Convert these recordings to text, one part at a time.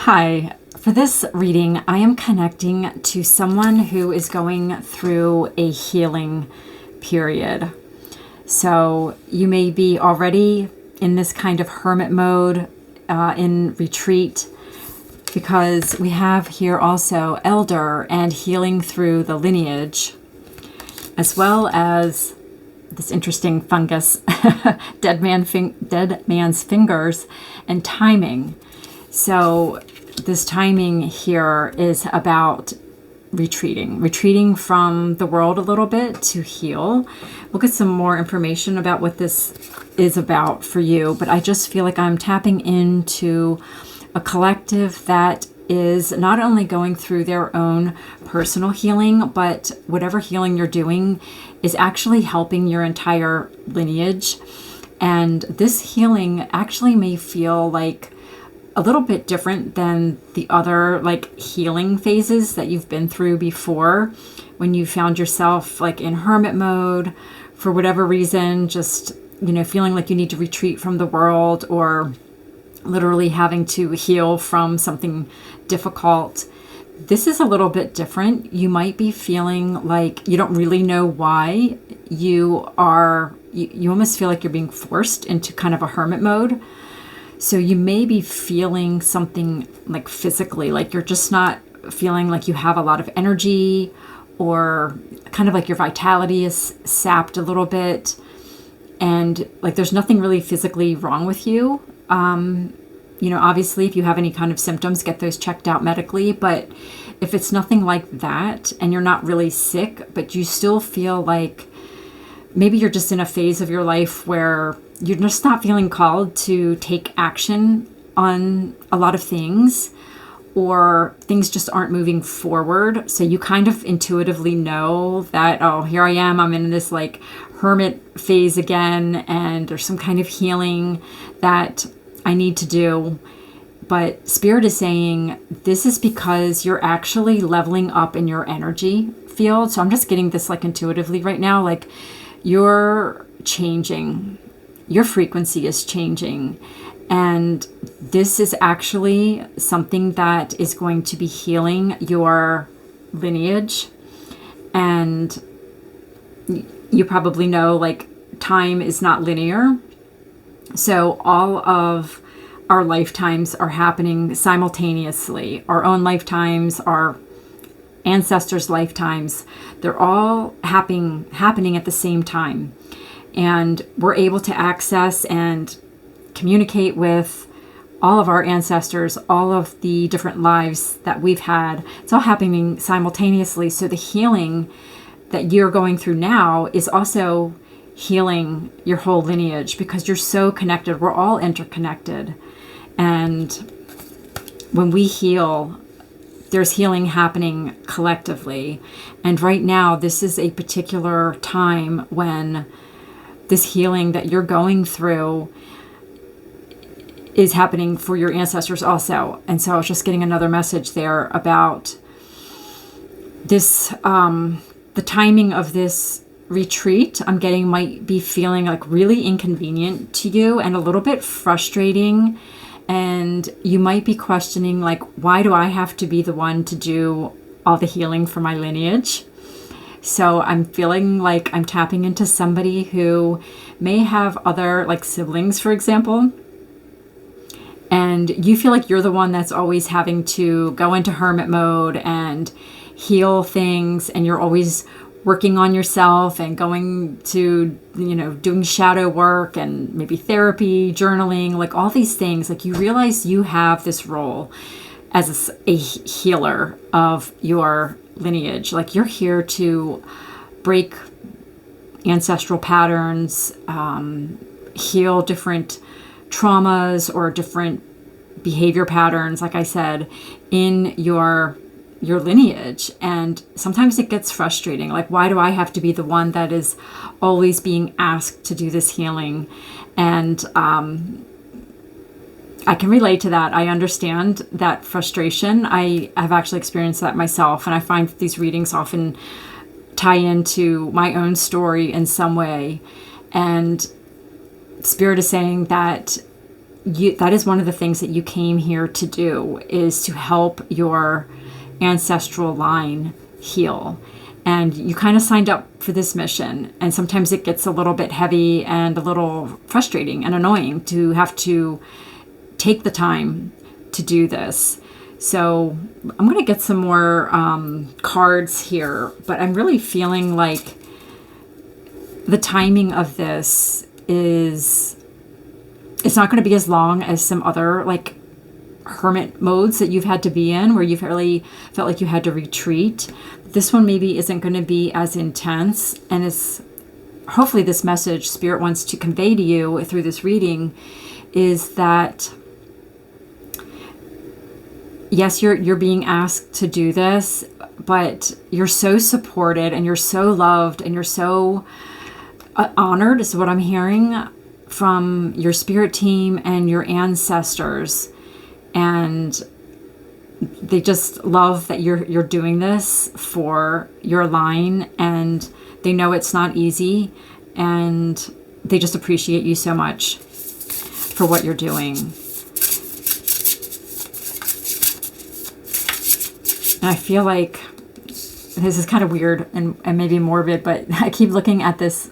Hi. For this reading, I am connecting to someone who is going through a healing period. So you may be already in this kind of hermit mode, in retreat, because we have here also elder and healing through the lineage, as well as this interesting fungus, dead man's fingers, and timing. So this timing here is about retreating from the world a little bit to heal. We'll get some more information about what this is about for you, but I just feel like I'm tapping into a collective that is not only going through their own personal healing, but whatever healing you're doing is actually helping your entire lineage. And this healing actually may feel like a little bit different than the other healing phases that you've been through before, when you found yourself in hermit mode for whatever reason, just feeling like you need to retreat from the world, or literally having to heal from something difficult. This is a little bit different. You might be feeling like you don't really know why you almost feel like you're being forced into kind of a hermit mode. So you may be feeling something physically, you're just not feeling like you have a lot of energy, or kind of like your vitality is sapped a little bit, and there's nothing really physically wrong with you. Obviously if you have any kind of symptoms, get those checked out medically, but if it's nothing like that and you're not really sick, but you still feel like maybe you're just in a phase of your life where you're just not feeling called to take action on a lot of things, or things just aren't moving forward. So you kind of intuitively know that, oh, here I am, I'm in this hermit phase again, and there's some kind of healing that I need to do. But Spirit is saying this is because you're actually leveling up in your energy field. So I'm just getting this intuitively right now, you're changing. Your frequency is changing. And this is actually something that is going to be healing your lineage. And you probably know, time is not linear. So all of our lifetimes are happening simultaneously. Our own lifetimes, our ancestors' lifetimes, they're all happening at the same time. And we're able to access and communicate with all of our ancestors, all of the different lives that we've had. It's all happening simultaneously. So the healing that you're going through now is also healing your whole lineage, because you're so connected. We're all interconnected. And when we heal, there's healing happening collectively. And right now, this is a particular time when this healing that you're going through is happening for your ancestors also. And so I was just getting another message there about this, the timing of this retreat I'm getting might be feeling really inconvenient to you and a little bit frustrating. And you might be questioning, why do I have to be the one to do all the healing for my lineage? So I'm feeling like I'm tapping into somebody who may have other siblings, for example. And you feel like you're the one that's always having to go into hermit mode and heal things. And you're always working on yourself and going to, doing shadow work and maybe therapy, journaling, all these things. You realize you have this role as a healer of your lineage. You're here to break ancestral patterns, heal different traumas or different behavior patterns, like I said, in your lineage. And sometimes it gets frustrating. Why do I have to be the one that is always being asked to do this healing? And I can relate to that. I understand that frustration. I have actually experienced that myself. And I find that these readings often tie into my own story in some way. And Spirit is saying that that is one of the things that you came here to do, is to help your ancestral line heal. And you kind of signed up for this mission. And sometimes it gets a little bit heavy and a little frustrating and annoying to have to take the time to do this. So I'm going to get some more cards here, but I'm really feeling like the timing of this is, it's not going to be as long as some other like hermit modes that you've had to be in, where you've really felt like you had to retreat. This one maybe isn't going to be as intense, and it's hopefully this message Spirit wants to convey to you through this reading is that yes, you're being asked to do this, but you're so supported and you're so loved and you're so honored, is what I'm hearing from your spirit team and your ancestors. And they just love that you're doing this for your line, and they know it's not easy, and they just appreciate you so much for what you're doing. And I feel like this is kind of weird and maybe morbid, but I keep looking at this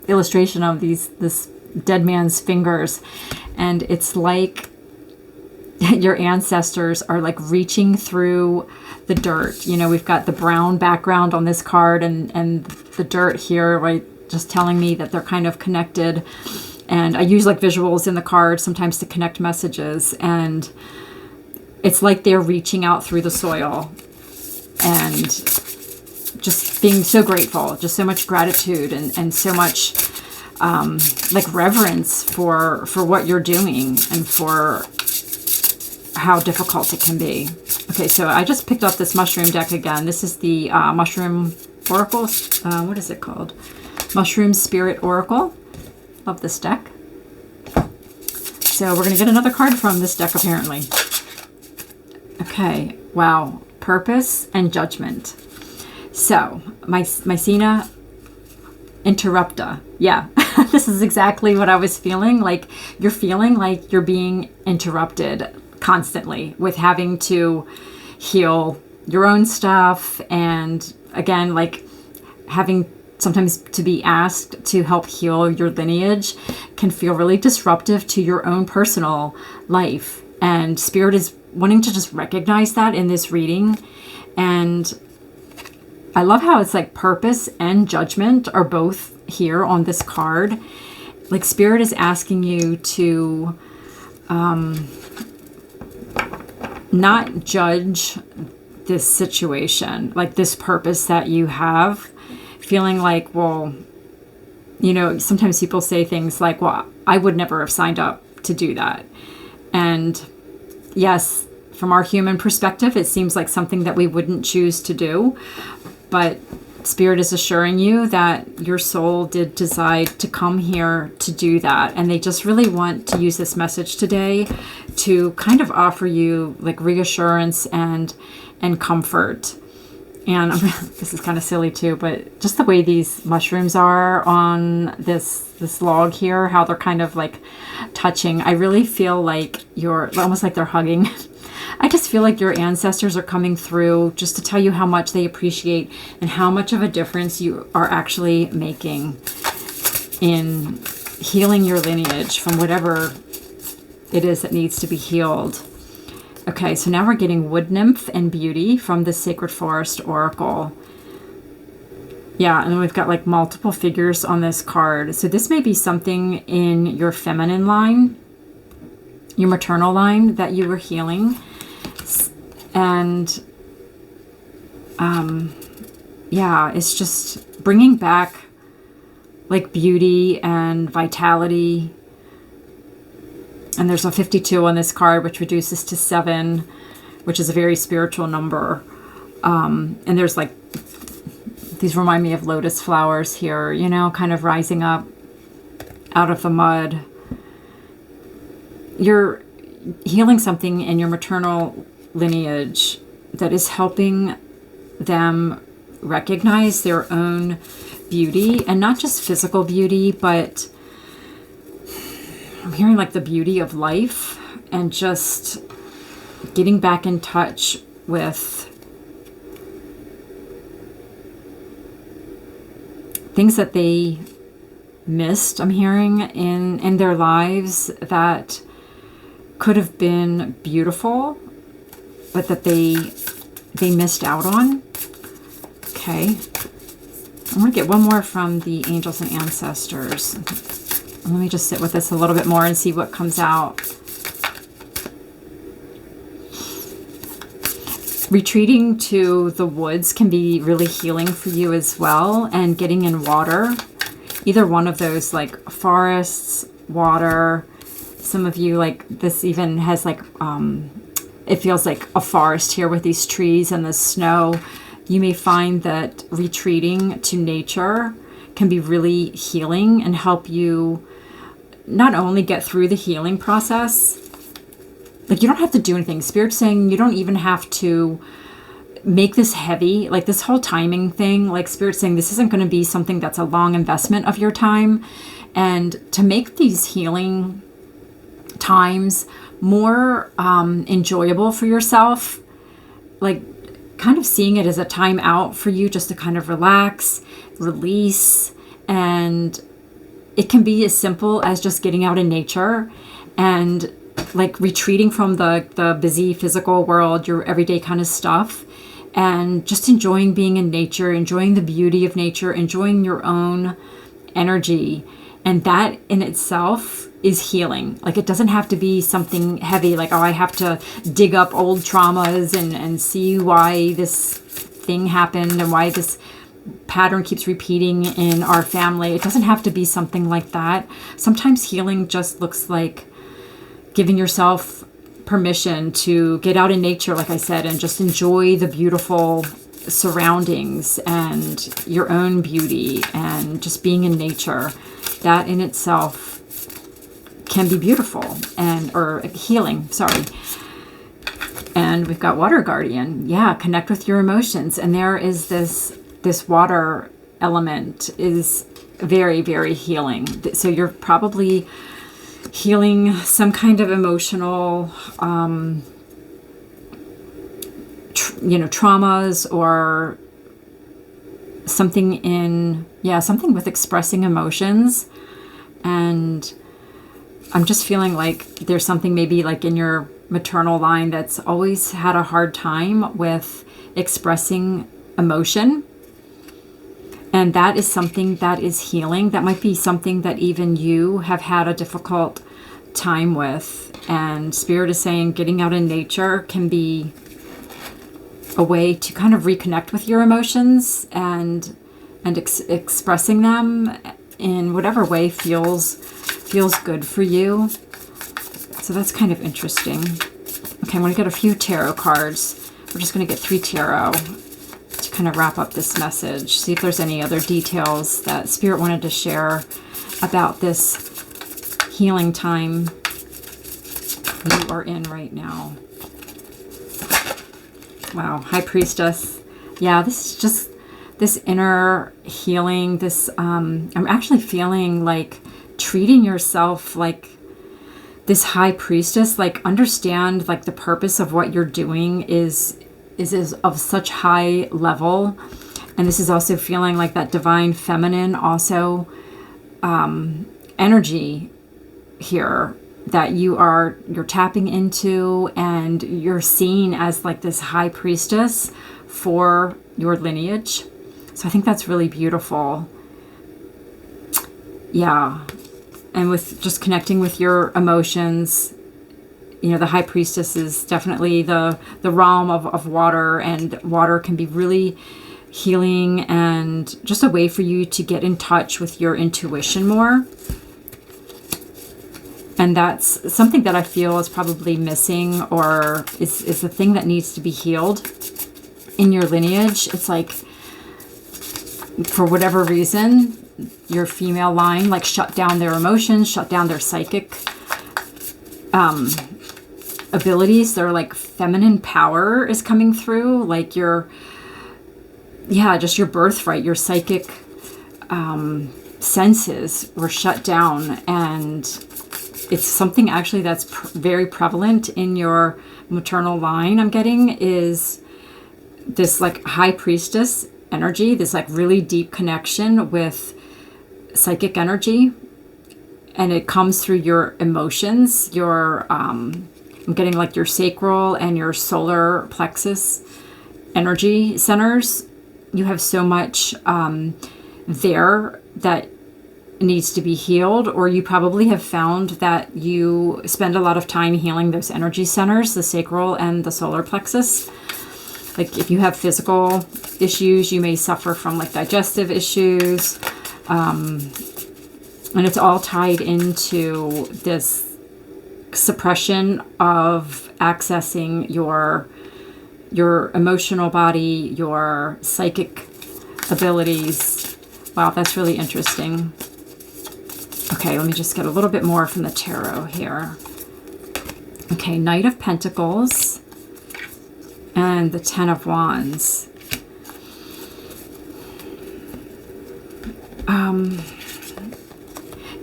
illustration of this dead man's fingers, and it's like your ancestors are like reaching through the dirt. You know, we've got the brown background on this card and the dirt here, right, just telling me that they're kind of connected. And I use like visuals in the card sometimes to connect messages, and it's like they're reaching out through the soil and just being so grateful, just so much gratitude and so much like reverence for what you're doing and for how difficult it can be. Okay, so I just picked up this mushroom deck again. This is the Mushroom Oracle. What is it called? Mushroom Spirit Oracle. Love this deck. So we're going to get another card from this deck, apparently. Okay, wow. Purpose and Judgment. So, Mycena Interrupta. Yeah, this is exactly what I was feeling. Like, you're feeling like you're being interrupted constantly with having to heal your own stuff, and again, like having sometimes to be asked to help heal your lineage can feel really disruptive to your own personal life. And Spirit is wanting to just recognize that in this reading. And I love how it's like purpose and judgment are both here on this card. Like Spirit is asking you to not judge this situation, like this purpose that you have, feeling like, well, you know, sometimes people say things like, well, I would never have signed up to do that. And yes, from our human perspective, it seems like something that we wouldn't choose to do. But Spirit is assuring you that your soul did decide to come here to do that. And they just really want to use this message today to kind of offer you like reassurance and comfort. And this is kind of silly too, but just the way these mushrooms are on this log here, how they're kind of like touching. I really feel like you're almost like they're hugging. I just feel like your ancestors are coming through just to tell you how much they appreciate and how much of a difference you are actually making in healing your lineage from whatever it is that needs to be healed. Okay, so now we're getting Wood Nymph and Beauty from the Sacred Forest Oracle. Yeah, and then we've got like multiple figures on this card. So this may be something in your feminine line, your maternal line that you were healing. And yeah, it's just bringing back like beauty and vitality. And there's a 52 on this card, which reduces to 7, which is a very spiritual number. And there's like, these remind me of lotus flowers here, you know, kind of rising up out of the mud. You're healing something in your maternal lineage that is helping them recognize their own beauty, and not just physical beauty, but I'm hearing like the beauty of life and just getting back in touch with things that they missed, I'm hearing, in their lives that could have been beautiful, but that they missed out on. Okay. I'm going to get one more from the angels and ancestors. Let me just sit with this a little bit more and see what comes out. Retreating to the woods can be really healing for you as well, and getting in water. Either one of those, like forests, water. Some of you, like this even has like, it feels like a forest here with these trees and the snow. You may find that retreating to nature can be really healing and help you not only get through the healing process, like you don't have to do anything. Spirit's saying you don't even have to make this heavy, like this whole timing thing. Like Spirit's saying this isn't going to be something that's a long investment of your time. And to make these healing times more enjoyable for yourself, like kind of seeing it as a time out for you just to kind of relax, release. And it can be as simple as just getting out in nature and like retreating from the busy physical world, your everyday kind of stuff, and just enjoying being in nature, enjoying the beauty of nature, enjoying your own energy. And that in itself is healing. Like it doesn't have to be something heavy, like, oh, I have to dig up old traumas and see why this thing happened and why this pattern keeps repeating in our family. It doesn't have to be something like that. Sometimes healing just looks like giving yourself permission to get out in nature, like I said, and just enjoy the beautiful surroundings and your own beauty and just being in nature. That in itself can be beautiful or healing, sorry. And we've got Water Guardian. Yeah, connect with your emotions. And there is this water element is very, very healing. So you're probably healing some kind of emotional, traumas or something something with expressing emotions. And I'm just feeling like there's something maybe like in your maternal line that's always had a hard time with expressing emotion. And that is something that is healing. That might be something that even you have had a difficult time with. And Spirit is saying getting out in nature can be a way to kind of reconnect with your emotions and expressing them in whatever way feels good for you. So that's kind of interesting. Okay, I'm going to get a few tarot cards. We're just going to get 3 tarot to kind of wrap up this message. See if there's any other details that Spirit wanted to share about this healing time you are in right now. Wow, High Priestess. Yeah, this is just this inner healing. This I'm actually feeling like treating yourself like this High Priestess. Like understand like the purpose of what you're doing is of such high level. And this is also feeling like that divine feminine also energy here that you're tapping into, and you're seen as like this High Priestess for your lineage. So I think that's really beautiful. Yeah. And with just connecting with your emotions, the High Priestess is definitely the realm of water, and water can be really healing and just a way for you to get in touch with your intuition more. And that's something that I feel is probably missing, or is the thing that needs to be healed in your lineage. It's like, for whatever reason, your female line like shut down their emotions, shut down their psychic abilities. Their like feminine power is coming through, like just your birthright, your psychic senses were shut down. And it's something actually that's very prevalent in your maternal line. I'm getting is this like high priestess energy, this like really deep connection with psychic energy, and it comes through your emotions, your I'm getting like your sacral and your solar plexus energy centers. You have so much there that needs to be healed, or you probably have found that you spend a lot of time healing those energy centers, the sacral and the solar plexus. Like if you have physical issues, you may suffer from like digestive issues, and it's all tied into this suppression of accessing your emotional body, your psychic abilities. Wow, that's really interesting. Okay, let me just get a little bit more from the tarot here. Okay, Knight of Pentacles and the Ten of Wands.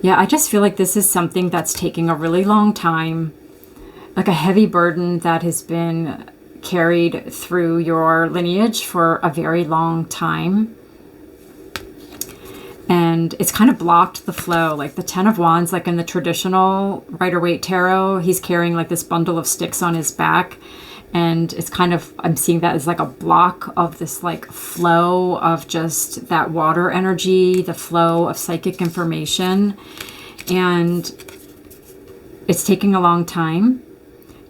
Yeah, I just feel like this is something that's taking a really long time, like a heavy burden that has been carried through your lineage for a very long time. And it's kind of blocked the flow. Like the Ten of Wands, like in the traditional Rider-Waite tarot, he's carrying like this bundle of sticks on his back. And it's kind of, I'm seeing that as like a block of this like flow of just that water energy, the flow of psychic information. And it's taking a long time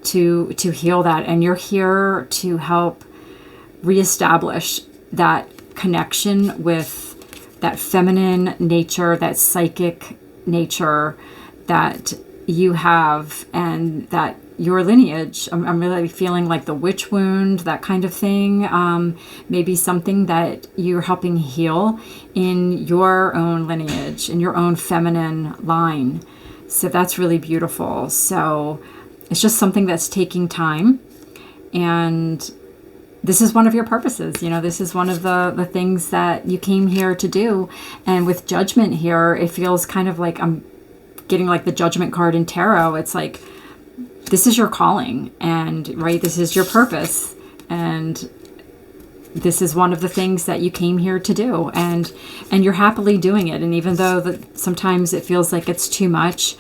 to heal that. And you're here to help reestablish that connection with that feminine nature, that psychic nature that you have, and that your lineage, I'm really feeling like the witch wound, that kind of thing, maybe something that you're helping heal in your own lineage, in your own feminine line. So that's really beautiful. So it's just something that's taking time, and this is one of your purposes. You know, this is one of the things that you came here to do. And with Judgment here, it feels kind of like I'm getting like the Judgment card in tarot. It's like, this is your calling, and right, this is your purpose, and this is one of the things that you came here to do, and you're happily doing it. And even though that sometimes it feels like it's too much,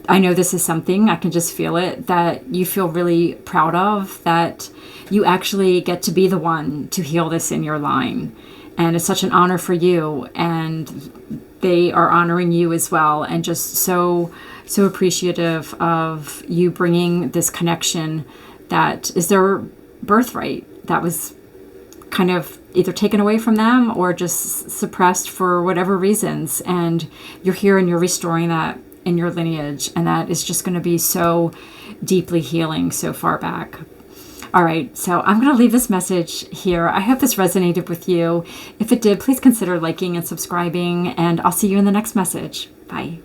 I know this is something, I can just feel it, that you feel really proud of, that you actually get to be the one to heal this in your line. And it's such an honor for you, and they are honoring you as well, and just so appreciative of you bringing this connection that is their birthright, that was kind of either taken away from them or just suppressed for whatever reasons. And you're here and you're restoring that in your lineage, and that is just going to be so deeply healing so far back. All right, so I'm going to leave this message here. I hope this resonated with you. If it did, please consider liking and subscribing, and I'll see you in the next message. Bye.